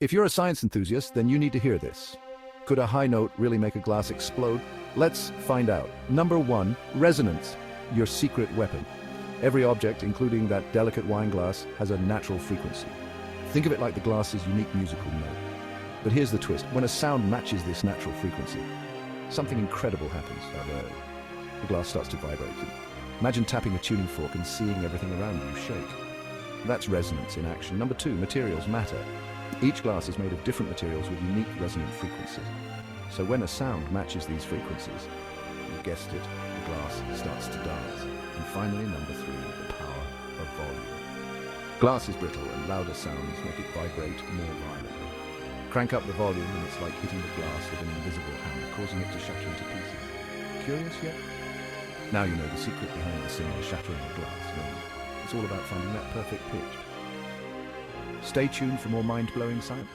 If you're a science enthusiast, then you need to hear this. Could a high note really make a glass explode? Let's find out. Number 1, resonance, your secret weapon. Every object, including that delicate wine glass, has a natural frequency. Think of it like the glass's unique musical note. But here's the twist. When a sound matches this natural frequency, something incredible happens. The glass starts to vibrate. Imagine tapping a tuning fork and seeing everything around you shake. That's resonance in action. Number 2, materials matter. Each glass is made of different materials with unique resonant frequencies. So when a sound matches these frequencies, you guessed it, the glass starts to dance. And finally, number 3, the power of volume. Glass is brittle and louder sounds make it vibrate more violently. Crank up the volume and it's like hitting the glass with an invisible hammer, causing it to shatter into pieces. Curious yet? Now you know the secret behind the singer shattering the glass. It's all about finding that perfect pitch. Stay tuned for more mind-blowing science.